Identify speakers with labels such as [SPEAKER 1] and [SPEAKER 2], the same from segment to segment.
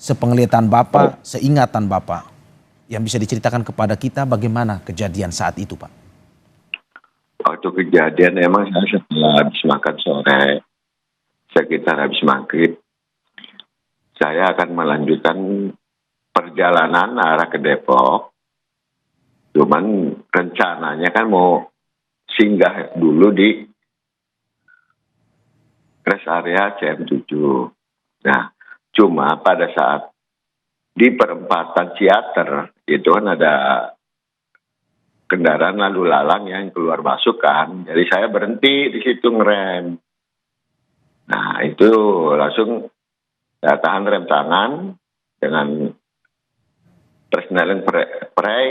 [SPEAKER 1] sepenglihatan Bapak, seingatan Bapak, yang bisa diceritakan kepada kita bagaimana kejadian saat itu, Pak?
[SPEAKER 2] Waktu kejadian emang saya setelah habis makan sore, sekitar habis maghrib, saya akan melanjutkan perjalanan arah ke Depok. Cuman rencananya kan mau singgah dulu di rest area CM7. Nah, cuma pada saat di perempatan Ciater, itu kan ada kendaraan lalu lalang yang keluar masuk kan. Jadi saya berhenti di situ ngerem. Nah, itu langsung saya tahan rem tangan dengan persneling prei,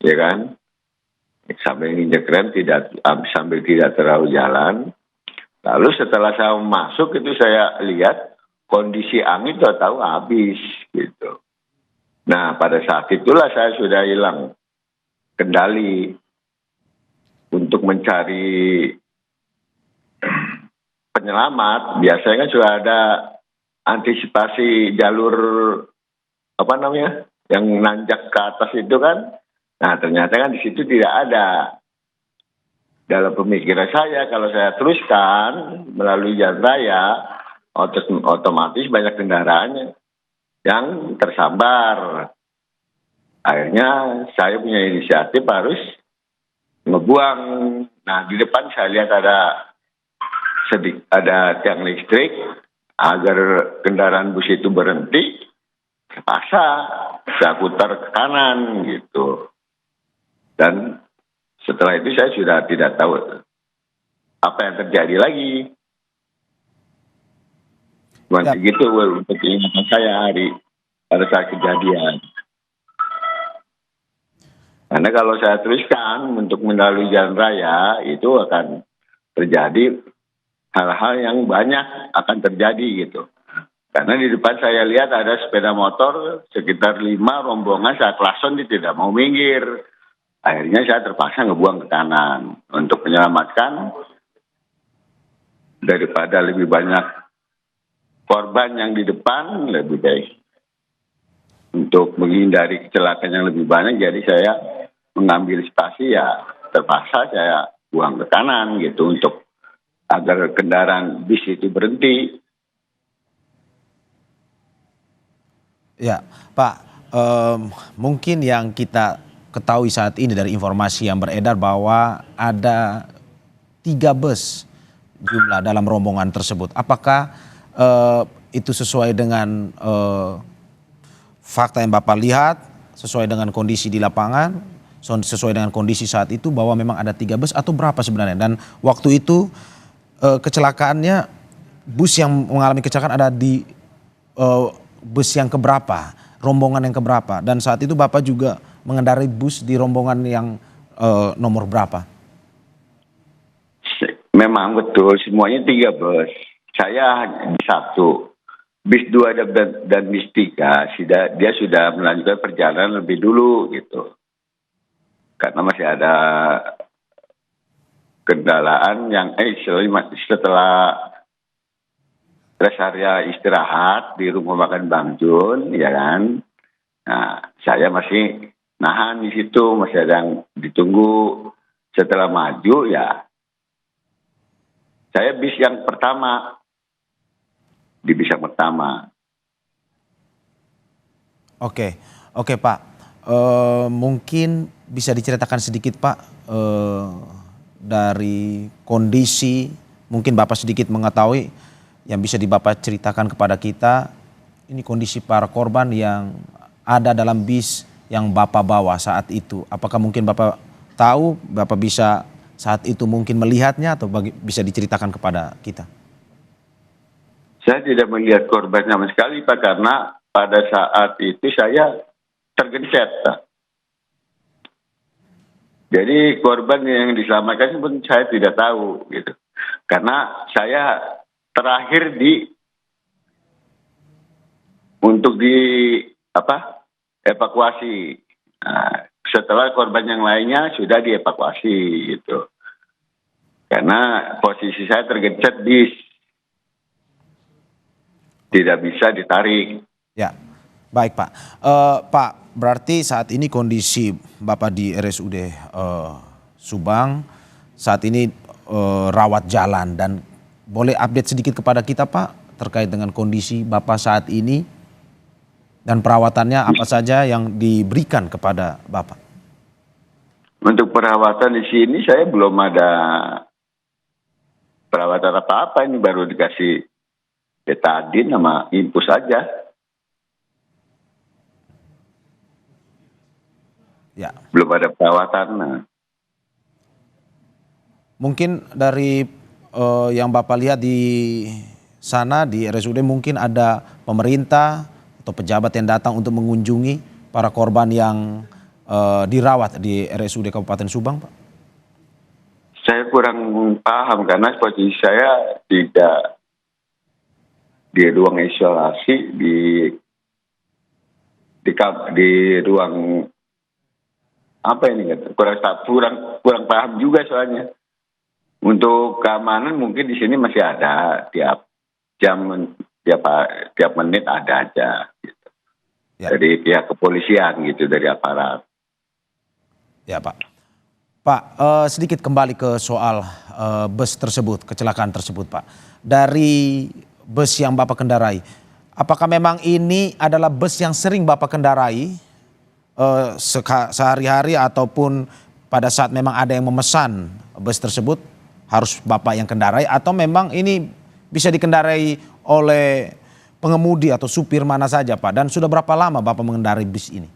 [SPEAKER 2] ya kan. Sambil nginjek rem sambil tidak terlalu jalan. Lalu setelah saya masuk itu saya lihat kondisi angin tahu habis gitu. Nah, pada saat itulah saya sudah hilang kendali untuk mencari penyelamat. Biasanya kan sudah ada antisipasi jalur yang nanjak ke atas itu kan. Nah, ternyata kan di situ tidak ada. Dalam pemikiran saya, kalau saya teruskan melalui jalan raya, otomatis banyak kendaraan yang tersambar. Akhirnya saya punya inisiatif harus ngebuang. Nah, di depan saya lihat ada tiang listrik agar kendaraan bus itu berhenti. Terpaksa saya putar ke kanan gitu. Dan setelah itu saya sudah tidak tahu apa yang terjadi lagi. Cuma begitu untuk ingatan saya pada saat kejadian. Karena kalau saya teruskan untuk melalui jalan raya, itu akan terjadi hal-hal yang banyak akan terjadi gitu. Karena di depan saya lihat ada sepeda motor sekitar 5 rombongan, saya klakson dia tidak mau minggir. Akhirnya saya terpaksa ngebuang ke kanan untuk menyelamatkan daripada lebih banyak korban yang di depan, lebih baik untuk menghindari kecelakaan yang lebih banyak. Jadi saya mengambil spasi, ya terpaksa saya buang ke kanan gitu untuk agar kendaraan bis itu berhenti.
[SPEAKER 1] Ya, Pak, mungkin yang kita ketahui saat ini dari informasi yang beredar bahwa ada 3 bus jumlah dalam rombongan tersebut. Apakah itu sesuai dengan fakta yang Bapak lihat, sesuai dengan kondisi di lapangan, sesuai dengan kondisi saat itu bahwa memang ada 3 bus atau berapa sebenarnya? Dan waktu itu kecelakaannya, bus yang mengalami kecelakaan ada di bus yang keberapa, rombongan yang keberapa, dan saat itu Bapak juga mengendarai bus di rombongan yang nomor berapa?
[SPEAKER 2] Memang betul, semuanya 3 bus. Saya di 1. Bis 2 dan bis 3, dia sudah melanjutkan perjalanan lebih dulu gitu. Karena masih ada kendala yang setelah rest area istirahat di rumah makan Bang Jun, ya kan. Nah, saya masih nahan di situ, masih ada yang ditunggu. Setelah maju, ya saya bis yang pertama, di bis yang pertama.
[SPEAKER 1] Oke Pak, mungkin bisa diceritakan sedikit Pak dari kondisi, mungkin Bapak sedikit mengetahui yang bisa Bapak ceritakan kepada kita, ini kondisi para korban yang ada dalam bis yang Bapak bawa saat itu. Apakah mungkin Bapak tahu, Bapak bisa saat itu mungkin melihatnya atau bisa diceritakan kepada kita?
[SPEAKER 2] Saya tidak melihat korban sama sekali Pak, karena pada saat itu saya tergencet Pak. Jadi korban yang diselamatkan pun saya tidak tahu gitu. Karena saya terakhir untuk evakuasi. Nah, setelah korban yang lainnya sudah dievakuasi gitu. Karena posisi saya tergencet bis, tidak bisa ditarik.
[SPEAKER 1] Ya, Baik Pak. Pak, berarti saat ini kondisi Bapak di RSUD Subang saat ini rawat jalan, dan boleh update sedikit kepada kita Pak terkait dengan kondisi Bapak saat ini dan perawatannya apa saja yang diberikan kepada Bapak?
[SPEAKER 2] Untuk perawatan di sini saya belum ada perawatan apa-apa, ini baru dikasih betadin sama infus saja.
[SPEAKER 1] Ya.
[SPEAKER 2] Belum ada perawatan. Nah.
[SPEAKER 1] Mungkin dari yang Bapak lihat di sana di RSUD mungkin ada pemerintah atau pejabat yang datang untuk mengunjungi para korban yang dirawat di RSUD Kabupaten Subang, Pak?
[SPEAKER 2] Saya kurang paham karena posisi saya tidak di ruang isolasi, di ruang apa ini, kurang paham juga soalnya. Untuk keamanan mungkin di sini masih ada, tiap jam, tiap menit ada aja gitu.
[SPEAKER 1] Ya.
[SPEAKER 2] Dari pihak kepolisian gitu, dari aparat.
[SPEAKER 1] Ya Pak. Pak, sedikit kembali ke soal bus tersebut, kecelakaan tersebut Pak. Dari bus yang Bapak kendarai, apakah memang ini adalah bus yang sering Bapak kendarai sehari-hari, ataupun pada saat memang ada yang memesan bus tersebut harus Bapak yang kendarai, atau memang ini bisa dikendarai oleh pengemudi atau supir mana saja Pak? Dan sudah berapa lama Bapak mengendarai bus ini?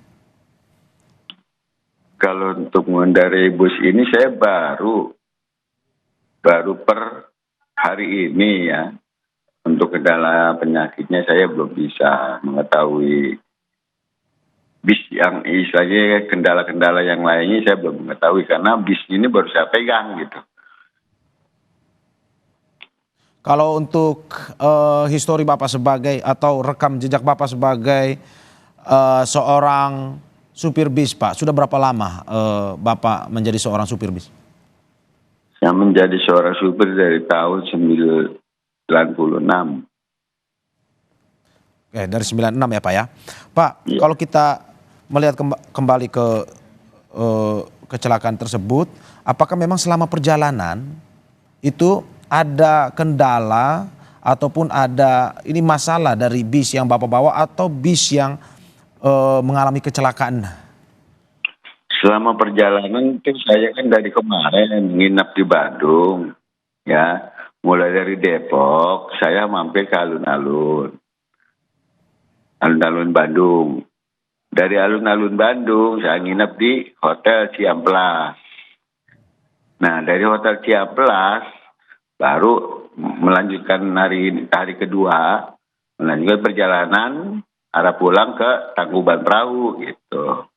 [SPEAKER 2] Kalau untuk mengendarai bus ini saya baru per hari ini ya. Untuk kendala penyakitnya saya belum bisa mengetahui. Bis yang istilahnya kendala-kendala yang lainnya saya belum mengetahui karena bis ini baru saya pegang gitu.
[SPEAKER 1] Kalau untuk histori Bapak sebagai atau rekam jejak Bapak sebagai seorang supir bis Pak, sudah berapa lama Bapak menjadi seorang supir bis?
[SPEAKER 2] Saya menjadi seorang supir dari tahun 96.
[SPEAKER 1] Oke, dari 96 ya Pak ya. Pak,
[SPEAKER 2] Ya.
[SPEAKER 1] kalau kita melihat kembali ke kecelakaan tersebut, apakah memang selama perjalanan itu ada kendala ataupun ada ini masalah dari bis yang Bapak bawa atau bis yang mengalami kecelakaan?
[SPEAKER 2] Selama perjalanan itu saya kan dari kemarin nginap di Bandung, ya. Mulai dari Depok, saya mampir ke alun-alun Bandung. Dari alun-alun Bandung, saya nginap di Hotel Ciamplas. Nah, dari Hotel Ciamplas, baru melanjutkan hari kedua, melanjutkan perjalanan arah pulang ke Tangkuban Perahu gitu.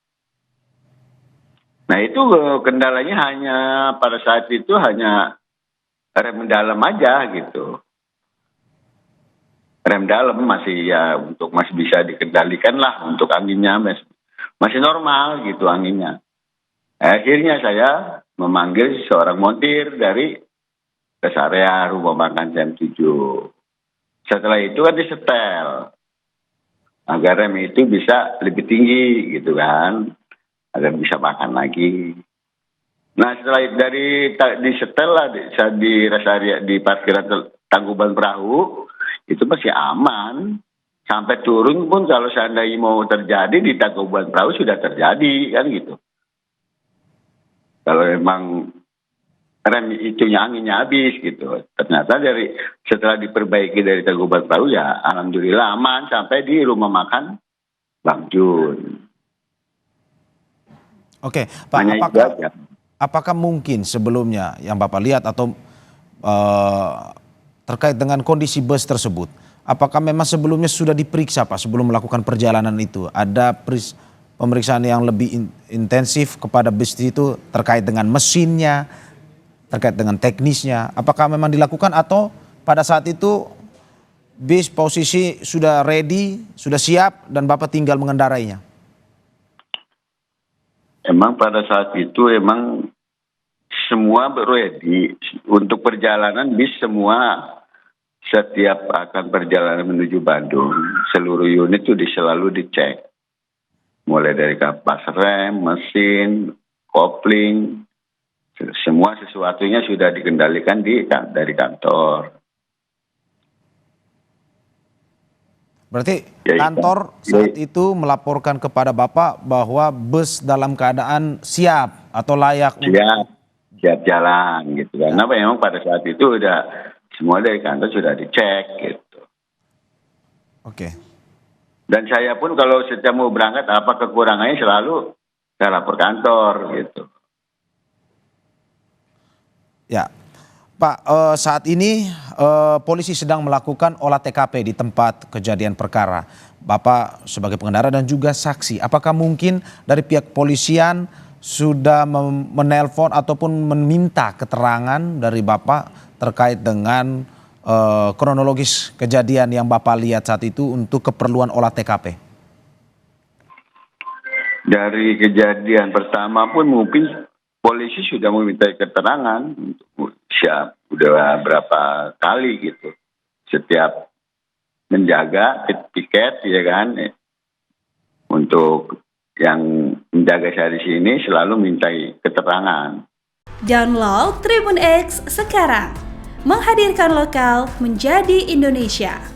[SPEAKER 2] Nah itu kendalanya hanya pada saat itu hanya rem dalam aja gitu. Rem dalam masih bisa dikendalikan lah, untuk anginnya masih normal gitu anginnya. Akhirnya saya memanggil seorang montir dari rest area rumah makan jam 7. Setelah itu kan disetel agar rem itu bisa lebih tinggi gitu kan, agar bisa makan lagi. Nah setelah disetel lah di rest area di parkiran Tangkuban Perahu itu masih aman. Sampai turun pun kalau seandainya mau terjadi di Tangkuban Perahu sudah terjadi kan gitu. Kalau memang rem itunya anginnya habis gitu. Ternyata setelah diperbaiki dari Tangkuban Perahu ya alhamdulillah aman sampai di rumah makan Bang Jun.
[SPEAKER 1] Oke, Pak, apakah mungkin sebelumnya yang Bapak lihat atau terkait dengan kondisi bus tersebut, apakah memang sebelumnya sudah diperiksa Pak sebelum melakukan perjalanan itu? Ada pemeriksaan yang lebih intensif kepada bus itu terkait dengan mesinnya, terkait dengan teknisnya, apakah memang dilakukan atau pada saat itu bis posisi sudah ready, sudah siap dan Bapak tinggal mengendarainya?
[SPEAKER 2] Emang pada saat itu emang semua ready untuk perjalanan bis, semua setiap akan perjalanan menuju Bandung, seluruh unit itu selalu dicek. Mulai dari kapas rem, mesin, kopling, semua sesuatunya sudah dikendalikan dari kantor.
[SPEAKER 1] Berarti
[SPEAKER 2] Ya,
[SPEAKER 1] kantor saat itu melaporkan kepada Bapak bahwa bus dalam keadaan siap atau layak
[SPEAKER 2] siap jalan gitu. Karena memang pada saat itu udah semua dari kantor sudah dicek gitu.
[SPEAKER 1] Oke.
[SPEAKER 2] Dan saya pun kalau setiap mau berangkat apa kekurangannya selalu saya lapor kantor gitu.
[SPEAKER 1] Ya, Pak, saat ini polisi sedang melakukan olah TKP di tempat kejadian perkara. Bapak sebagai pengendara dan juga saksi, apakah mungkin dari pihak polisian sudah menelpon ataupun meminta keterangan dari Bapak terkait dengan kronologis kejadian yang Bapak lihat saat itu untuk keperluan olah TKP?
[SPEAKER 2] Dari kejadian pertama pun mungkin polisi sudah meminta keterangan untuk siap udah berapa kali gitu. Setiap menjaga tiket ya kan, untuk yang menjaga saya di sini selalu minta keterangan.
[SPEAKER 3] Download Tribun X sekarang, menghadirkan lokal menjadi Indonesia.